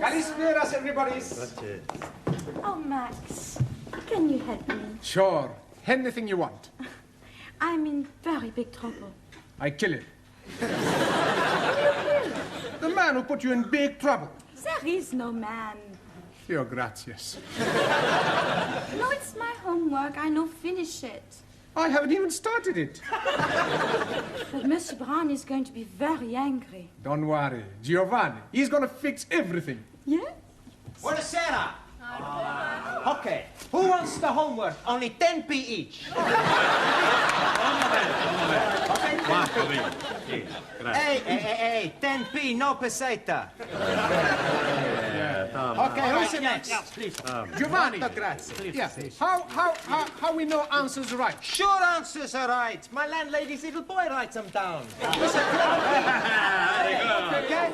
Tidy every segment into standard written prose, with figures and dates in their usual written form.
Kalisperas, everybody. Oh, Max, can you help me? Sure. Anything you want. I'm in very big trouble. I kill him. The man who put you in big trouble. There is no man. Your gracias. No, it's my homework. I know finish it. I haven't even started it. But Monsieur Brown is going to be very angry. Don't worry. Giovanni, he's going to fix everything. Yes? Buonasera. Okay, who wants the homework? Only 10p each. Hey, 10p, no peseta. Okay, who's the next? Please. Giovanni. Grazie. Yes. How we know answers right? Sure answers are right. My landlady's little boy writes them down. Okay?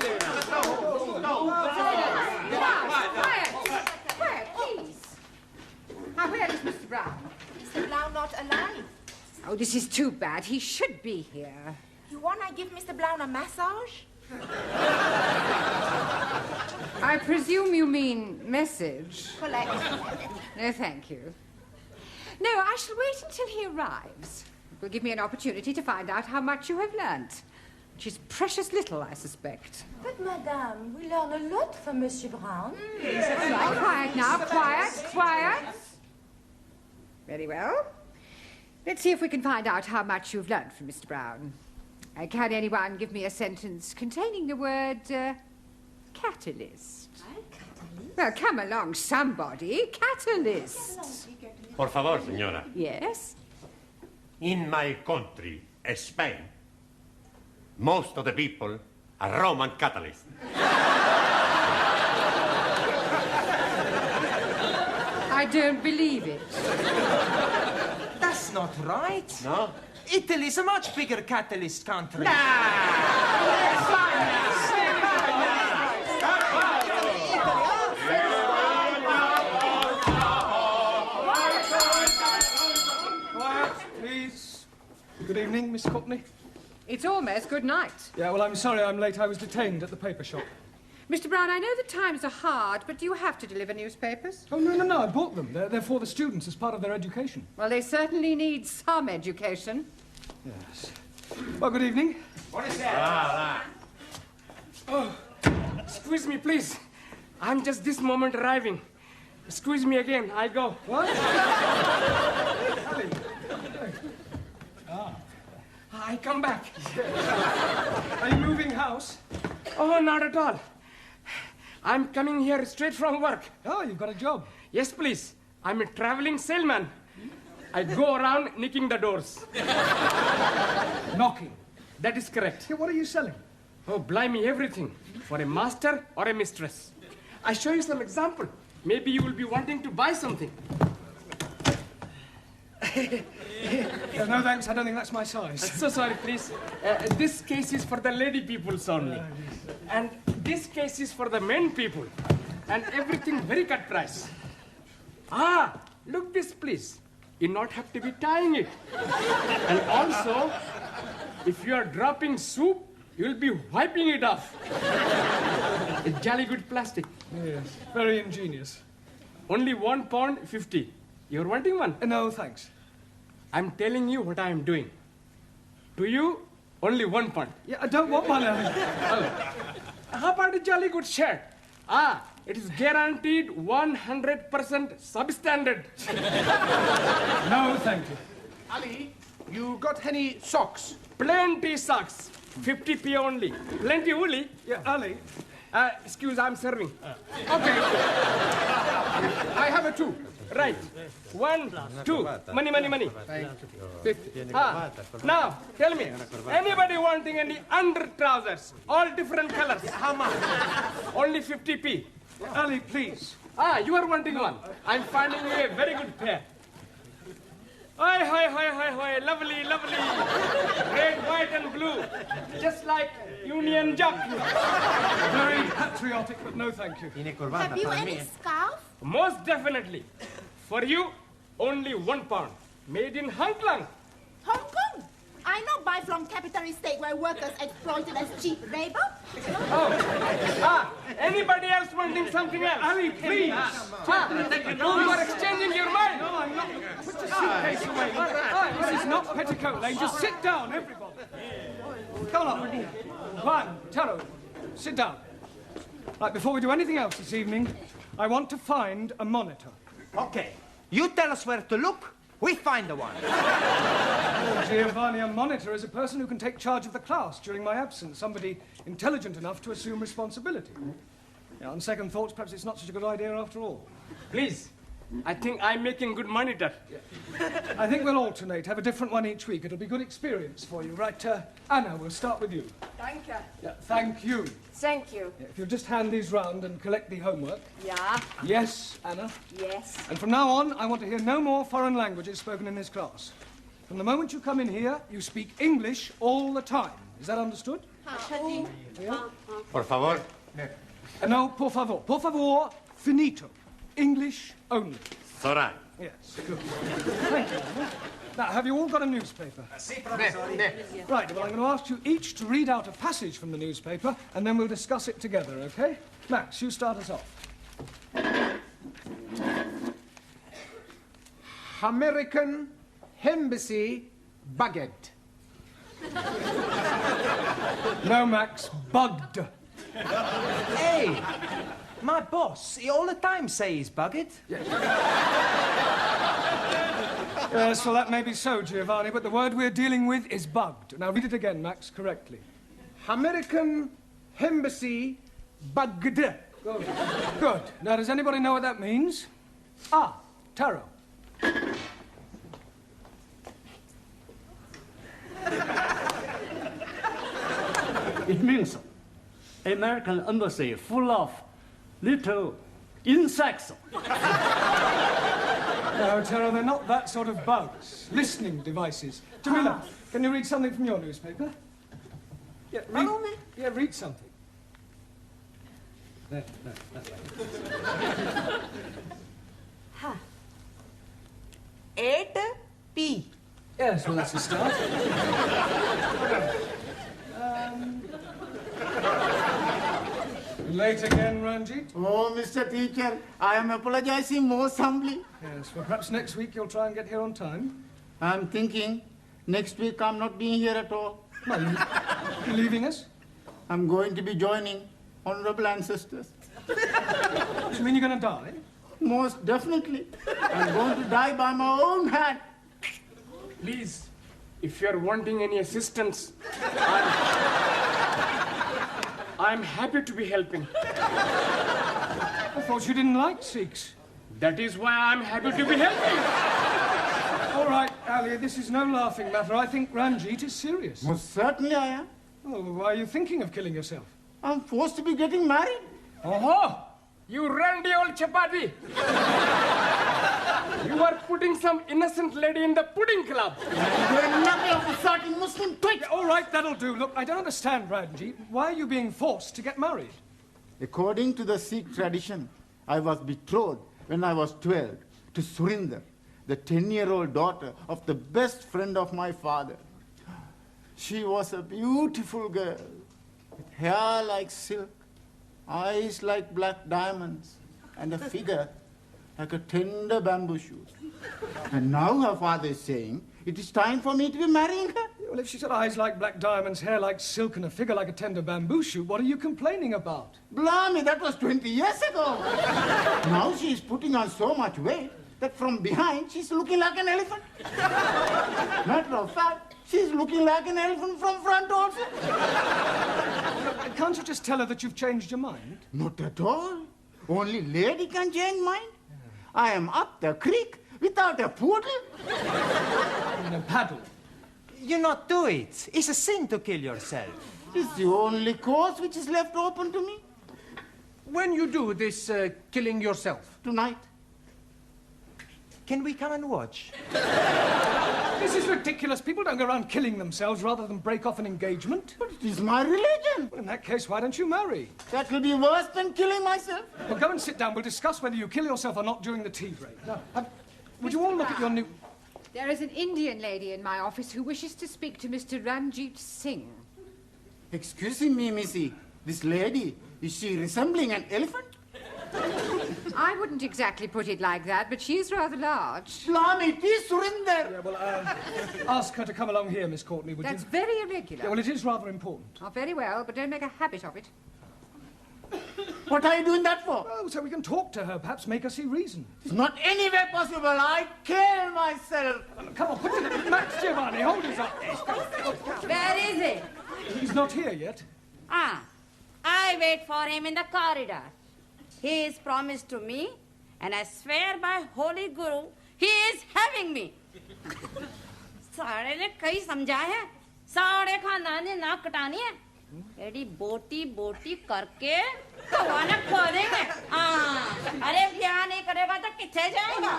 Quiet, please. Now, where is Mr. Brown? Mr. Blau not alive. Oh, this is too bad. He should be here. You wanna give Mr. Blau a massage? I presume you mean message. Collect. No, thank you. No, I shall wait until he arrives. It will give me an opportunity to find out how much you have learnt. Which is precious little, I suspect. But, Madame, we learn a lot from Monsieur Brown. All right, quiet now. Quiet. Very well. Let's see if we can find out how much you've learnt from Mr. Brown. Can anyone give me a sentence containing the word catalyst? Catalyst? Well, come along, somebody. Catalyst. Por favor, señora. Yes? In my country, Spain, most of the people are Roman Catholics. I don't believe it. That's not right. No? Italy's a much bigger catalyst country. Quiet, please. Good evening, Miss Courtney. It's almost good night. Yeah, well, I'm sorry I'm late. I was detained at the paper shop. Mr. Brown, I know the times are hard, but do you have to deliver newspapers? Oh, no, I bought them. They're for the students as part of their education. Well, they certainly need some education. Yes. Well, good evening. What is that? Oh, excuse me, please. I'm just this moment arriving. Excuse me again. I go. What? I come back. Are you moving house? Oh, not at all. I'm coming here straight from work. Oh, you've got a job. Yes, please. I'm a traveling salesman. I go around knocking the doors. Knocking? That is correct. Yeah, what are you selling? Oh, blimey, everything. For a master or a mistress. I show you some example. Maybe you will be wanting to buy something. No, thanks. I don't think that's my size. So sorry, please. This case is for the lady peoples only. And this case is for the men people. And everything very cut price. Ah, look this, please. You not have to be tying it. And also, if you are dropping soup, you'll be wiping it off. It's jolly good plastic. Yes, very ingenious. Only £1.50. You're wanting one? No, thanks. I'm telling you what I am doing. To you, only £1. Yeah, I don't want one. How about a jolly good shirt? Ah, it is guaranteed 100% substandard. No, thank you. Ali, you got any socks? Plenty socks. 50p only. Plenty woolly. Yeah, Ali. Excuse, I'm serving. Okay. I have a 2. Right. 1, 2. Money. 50. Now, tell me, anybody wanting any under trousers? All different colors. How much? Only 50p. Ali, please. You are wanting one. I'm finding you a very good pair. Oi, hoi, hoi, hoi, hoi. Lovely, lovely. Red, white, and blue. Just like Union Jack. Very patriotic, but no thank you. Have you any scarf? Most definitely. For you, only £1. Made in Hong Kong. Hong Kong? I not buy from capitalist state where workers exploited as cheap labor. Anybody else wanting something else? Ali, please! You are exchanging your mind. No, I'm not. Put your suitcase away. This is not Petticoat Lane. Just sit down, everybody. Come on. Juan, Taro, sit down. Right, before we do anything else this evening, I want to find a monitor. Okay. You tell us where to look, we find the one. Oh, Giovanni, a monitor is a person who can take charge of the class during my absence, somebody intelligent enough to assume responsibility. Yeah, on second thoughts, perhaps it's not such a good idea after all. Please, I think I'm making good monitor. I think we'll alternate, have a different one each week. It'll be good experience for you. Right, Anna, we'll start with you. Thank you. Yeah, thank you. Thank you. Yeah, if you'll just hand these round and collect the homework. Yeah. Yes, Anna. Yes. And from now on, I want to hear no more foreign languages spoken in this class. From the moment you come in here, you speak English all the time. Is that understood? Por favor. No, por favor. Por favor, finito. English only. Sora. Yes, good. Thank you, Anna. Now, have you all got a newspaper? Right, well, I'm going to ask you each to read out a passage from the newspaper, and then we'll discuss it together, okay? Max, you start us off. American Embassy Bugged. No, Max, bugged. Hey, my boss, he all the time say he's bugged. Yes, well, that may be so, Giovanni, but the word we're dealing with is bugged. Now, read it again, Max, correctly. American Embassy Bugged. Good. Good. Now, does anybody know what that means? Taro. It means American embassy full of little insects. No, Taro, they're not that sort of bugs. Listening devices. Jamila, can you read something from your newspaper? Yeah, read something. There, that way. 8P. Yes, well, that's a start. Late again, Ranjit? Oh, Mr. Teacher, I am apologizing most humbly. Yes, well, perhaps next week you'll try and get here on time. I'm thinking next week I'm not being here at all. No, you're leaving us? I'm going to be joining honorable ancestors. Do you mean you're going to die? Most definitely. I'm going to die by my own hand. Please, if you're wanting any assistance, I'm happy to be helping. I thought you didn't like Sikhs. That is why I'm happy to be helping. All right, Ali, this is no laughing matter. I think Ranjit is serious. Most certainly I am. Oh, why are you thinking of killing yourself? I'm forced to be getting married. Oh, you randy old chapati. You are putting some innocent lady in the pudding club. You're nothing of the sort in Muslim twit. All right, that'll do. Look, I don't understand, Ranjit. Why are you being forced to get married? According to the Sikh tradition, I was betrothed when I was 12 to Surinder, the 10-year-old daughter of the best friend of my father. She was a beautiful girl, with hair like silk, eyes like black diamonds, and a figure like a tender bamboo shoot. And now her father is saying, it is time for me to be marrying her. Well, if she's got eyes like black diamonds, hair like silk, and a figure like a tender bamboo shoot, what are you complaining about? Blimey, that was 20 years ago. Now she is putting on so much weight that from behind she's looking like an elephant. Matter of fact, she's looking like an elephant from front also. Can't you just tell her that you've changed your mind? Not at all. Only lady can change mind. I am up the creek without a poodle. In a paddle. You not do it. It's a sin to kill yourself. It's the only course which is left open to me. When you do this killing yourself? Tonight. Can we come and watch? This is ridiculous. People don't go around killing themselves rather than break off an engagement. But it is my religion. Well, in that case, why don't you marry? That will be worse than killing myself. Well, go and sit down. We'll discuss whether you kill yourself or not during the tea break. Now, would you all look at your new... There is an Indian lady in my office who wishes to speak to Mr. Ranjit Singh. Excuse me, Missy. This lady, is she resembling an elephant? I wouldn't exactly put it like that, but she is rather large. Blimey, it is Surinder. Yeah, well, ask her to come along here, Miss Courtney, would That's you? very irregular. Yeah, well, it is rather important. Oh, very well, but don't make a habit of it. What are you doing that for? Oh, so we can talk to her, perhaps make her see reason. It's not any way possible. I kill myself. Come on, put it... Max Giovanni, hold his up. Where is he? He's not here yet. I wait for him in the corridor. He is promised to me, and I swear by Holy Guru, he is having me. सारे ने कई समझा है, सारे खानदान ने नाक कटानी है, एडी बोटी बोटी करके कवाना खोलेंगे. अरे ब्याह नहीं करेगा तो किथे जाएगा?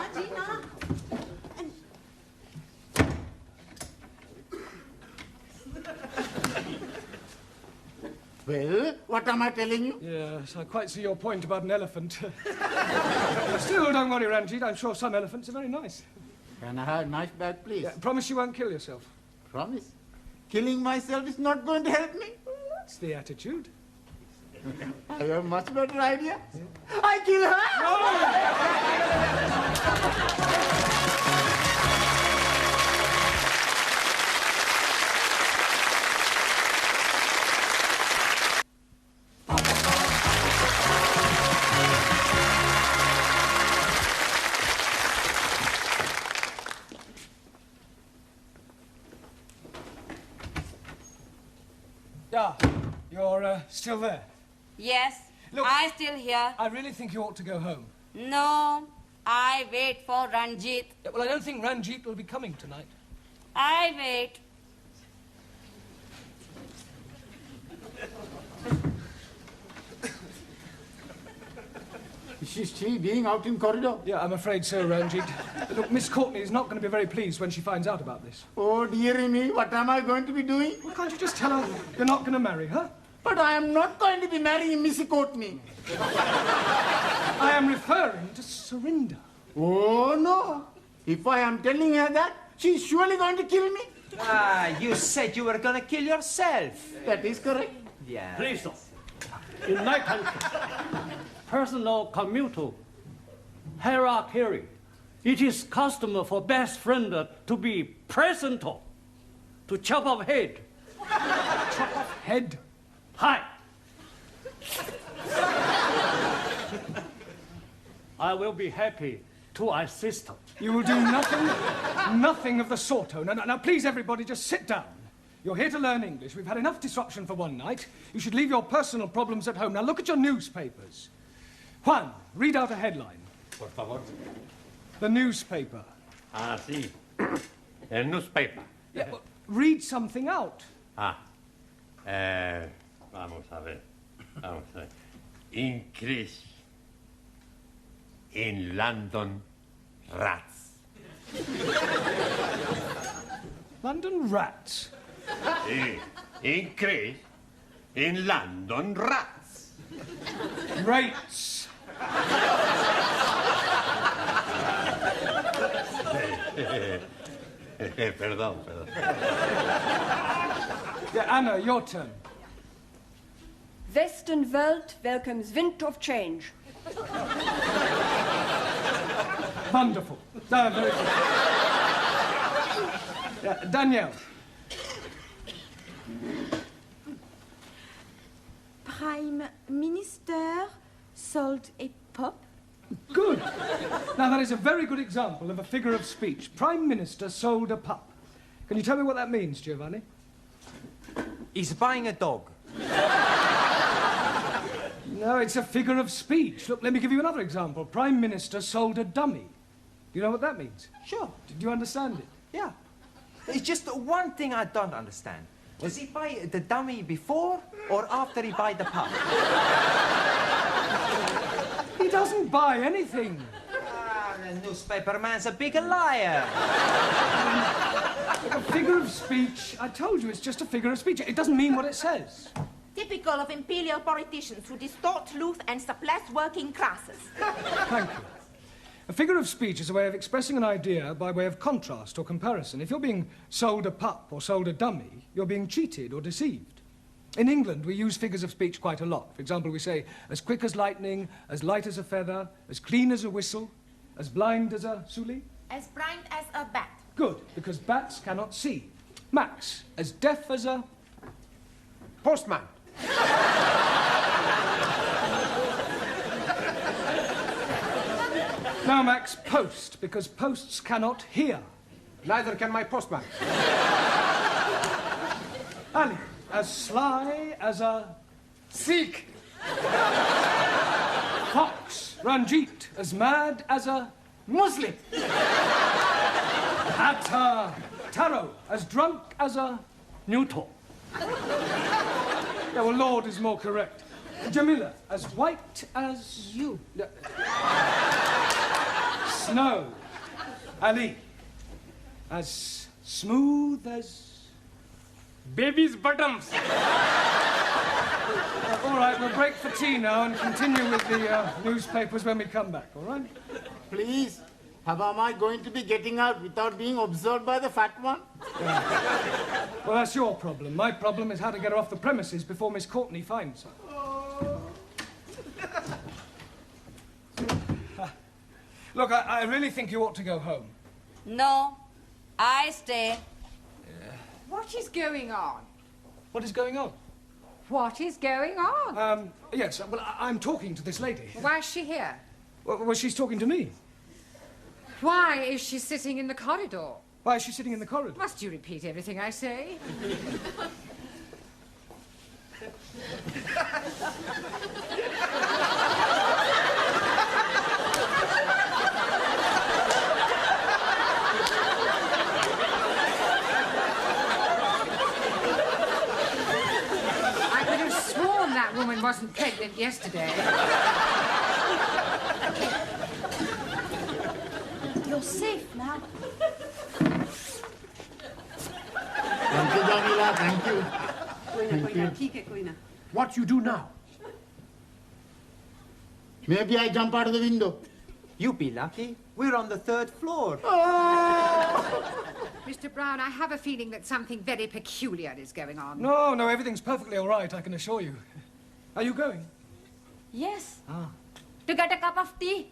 Well, what am I telling you? Yes, I quite see your point about an elephant. Still, don't worry, Ranjit. I'm sure some elephants are very nice. Can I have a nice bag, please? Yeah, promise you won't kill yourself. Promise. Killing myself is not going to help me. That's the attitude. I have a much better idea. Yeah. I kill her! You're still there? Yes, Look, I still here. I really think you ought to go home. No, I wait for Ranjit. Yeah, well, I don't think Ranjit will be coming tonight. I wait. Is she being out in corridor? Yeah, I'm afraid so, Ranjit. Look, Miss Courtney is not going to be very pleased when she finds out about this. Oh, dearie me, what am I going to be doing? Well, can't you just tell her you're not going to marry her? But I am not going to be marrying Missy Courtney. I am referring to Surinder. Oh, no. If I am telling her that, she's surely going to kill me. You said you were going to kill yourself. That is correct. Yeah. Please, sir. In my country, personal commutal hierarchy, it is custom for best friend to be present to chop off head. Chop off head? Hi. I will be happy to assist. You will do nothing of the sort. Oh, now, please, everybody, just sit down. You're here to learn English. We've had enough disruption for one night. You should leave your personal problems at home. Now, look at your newspapers. Juan, read out a headline. Por favor. The newspaper. Ah, sí. El newspaper. Yeah, well, read something out. Vamos a ver. Increase in London rats. London rats? Sí. Increase in London rats. Rates. Perdón. Yeah, Anna, your turn. Westenwelt welcomes wind of change. Wonderful. Very good. Yeah, Danielle. Prime Minister sold a pup. Good. Now, that is a very good example of a figure of speech. Prime Minister sold a pup. Can you tell me what that means, Giovanni? He's buying a dog. No, it's a figure of speech. Look, let me give you another example. Prime Minister sold a dummy. Do you know what that means? Sure. Do you understand it? Yeah. It's just one thing I don't understand. Does he buy the dummy before or after he buy the pup? He doesn't buy anything. the newspaper man's a big liar. A figure of speech. I told you, it's just a figure of speech. It doesn't mean what it says. Typical of imperial politicians who distort truth and suppress working classes. Thank you. A figure of speech is a way of expressing an idea by way of contrast or comparison. If you're being sold a pup or sold a dummy, you're being cheated or deceived. In England, we use figures of speech quite a lot. For example, we say, as quick as lightning, as light as a feather, as clean as a whistle, as blind as a suli. As blind as a bat. Good, because bats cannot see. Max, as deaf as a... Postman. Now, Max, post, because posts cannot hear. Neither can my postman. Ali, as sly as a... Sikh. Fox, Ranjit, as mad as a... Muslim. Atta, Taro, as drunk as a... Neutral. Yeah, well, Lord is more correct. Jamila, as white as... You. Snow. Ali, as smooth as... Baby's bottoms. All right, we'll break for tea now and continue with the newspapers when we come back, all right? Please, how am I going to be getting out without being observed by the fat one? Yeah. Well, that's your problem. My problem is how to get her off the premises before Miss Courtney finds her. Look, I really think you ought to go home. No, I stay. What is going on? What is going on? What is going on? Yes, well, I'm talking to this lady. Why is she here? Well, she's talking to me. Why is she sitting in the corridor? Why is she sitting in the corridor? Must you repeat everything I say? I could have sworn that woman wasn't pregnant yesterday. You're safe now. Thank you, Jamila, thank you. What you do now? Maybe I jump out of the window. You be lucky. We're on the 3rd floor. Mr. Brown, I have a feeling that something very peculiar is going on. No, everything's perfectly all right, I can assure you. Are you going? Yes. Ah. To get a cup of tea.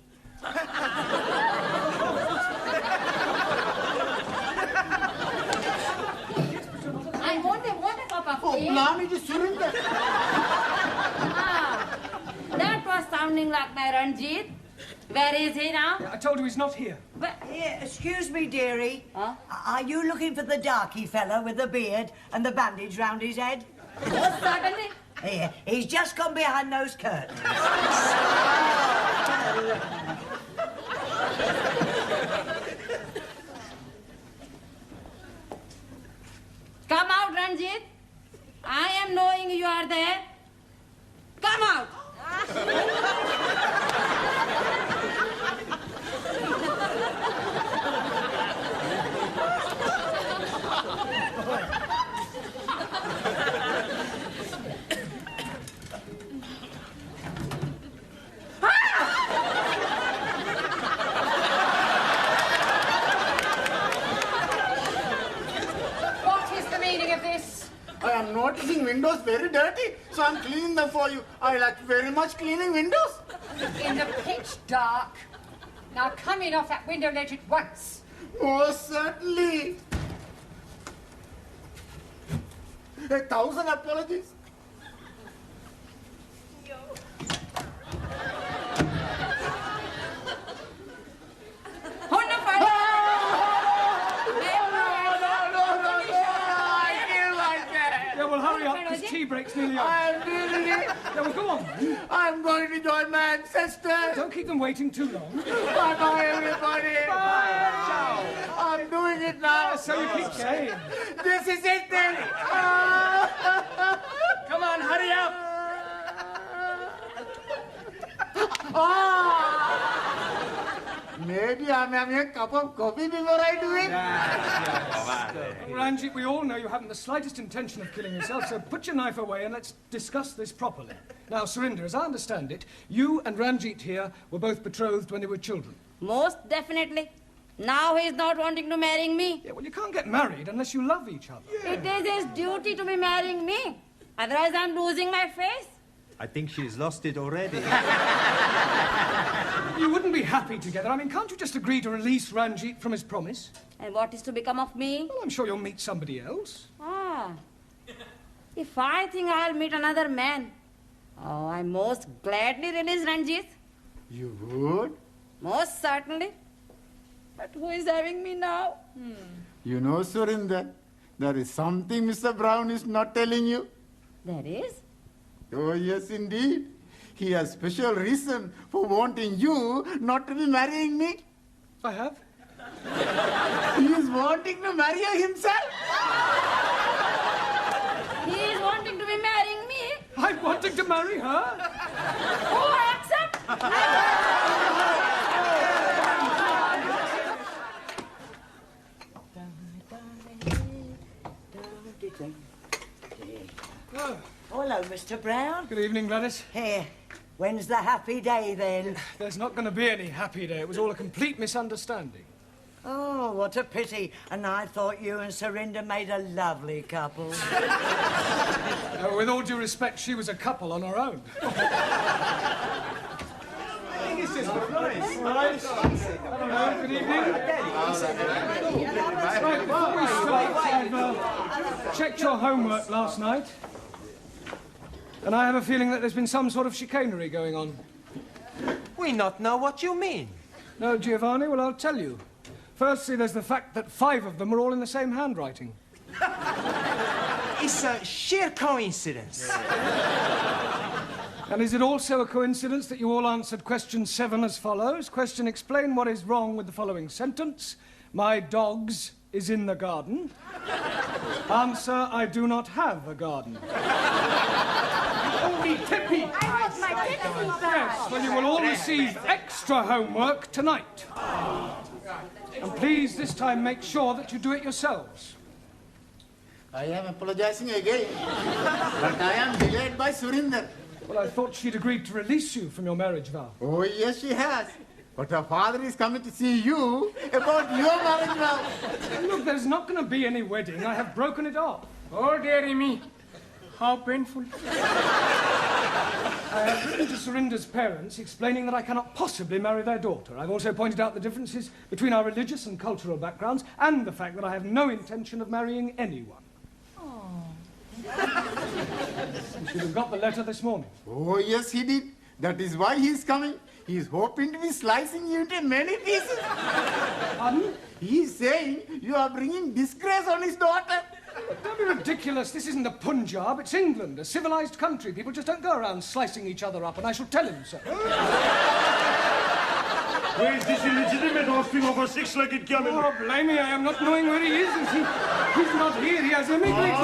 I want a cup of tea. Blimey, just surrender. That was sounding like my Ranjit. Where is he now? I told you he's not here. Here, excuse me, dearie. Huh? Are you looking for the darky fella with the beard and the bandage round his head? Most certainly. Here, he's just gone behind those curtains. Come out, Ranjit. I am knowing you are there. Come out. What is the meaning of this? I am noticing windows very dirty, so I'm cleaning them for you. I like very much cleaning windows. In the pitch dark. Now come in off that window ledge at once. Most certainly. 1,000 apologies. Yeah, well, hurry up, this tea break's nearly over. I'm really... Yeah, well, go on. I'm going to join my ancestors. Don't keep them waiting too long. Bye-bye, everybody. Bye. Ciao. I'm doing it now. So you keep saying. This is it, then. Come on, hurry up. Maybe I'm having a cup of coffee before I do it. Ranjit, we all know you haven't the slightest intention of killing yourself, so put your knife away and let's discuss this properly. Now, Surinder, as I understand it, you and Ranjit here were both betrothed when they were children. Most definitely. Now he's not wanting to marry me. Yeah, well, you can't get married unless you love each other. Yeah. It is his duty to be marrying me. Otherwise, I'm losing my face. I think she's lost it already. You wouldn't be happy together. I mean, can't you just agree to release Ranjit from his promise? And what is to become of me? Well, I'm sure you'll meet somebody else. Ah. If I think I'll meet another man, oh, I most gladly release Ranjit. You would? Most certainly. But who is having me now? You know, Surinder, there is something Mr. Brown is not telling you. There is? Oh, yes, indeed. He has special reason for wanting you not to be marrying me. I have? He is wanting to marry you himself. He is wanting to be marrying me. I'm wanting to marry her. Oh, I accept. Oh, hello, Mr. Brown. Good evening, Gladys. Here. When's the happy day, then? There's not going to be any happy day. It was all a complete misunderstanding. Oh, what a pity. And I thought you and Surinder made a lovely couple. With all due respect, she was a couple on her own. Good evening. Right, before we start, I've checked your homework last night, and I have a feeling that there's been some sort of chicanery going on. We not know what you mean. No, Giovanni? Well, I'll tell you. Firstly, there's the fact that 5 of them are all in the same handwriting. It's a sheer coincidence. And is it also a coincidence that you all answered question 7 as follows? Question: explain what is wrong with the following sentence. My dogs is in the garden. Answer: I do not have a garden. Only Tippy! I want my Tippy back. Yes, well, you will all receive extra homework tonight. And please, this time, make sure that you do it yourselves. I am apologizing again, but I am delayed by Surinder. Well, I thought she'd agreed to release you from your marriage vow. Oh, yes, she has. But her father is coming to see you about your marriage vow. Look, there's not going to be any wedding. I have broken it off. Oh, dearie me. How painful. I have written to Surinder's parents explaining that I cannot possibly marry their daughter. I've also pointed out the differences between our religious and cultural backgrounds and the fact that I have no intention of marrying anyone. You should have got the letter this morning. Oh, yes, he did. That is why he is coming. He is hoping to be slicing you into many pieces. Pardon? He is saying you are bringing disgrace on his daughter. Don't be ridiculous. This isn't the Punjab. It's England, a civilized country. People just don't go around slicing each other up, and I shall tell him so. Where is this illegitimate offspring of a six-legged camel? Oh, blame me. I am not knowing where he is. He's not here. He has immigrated.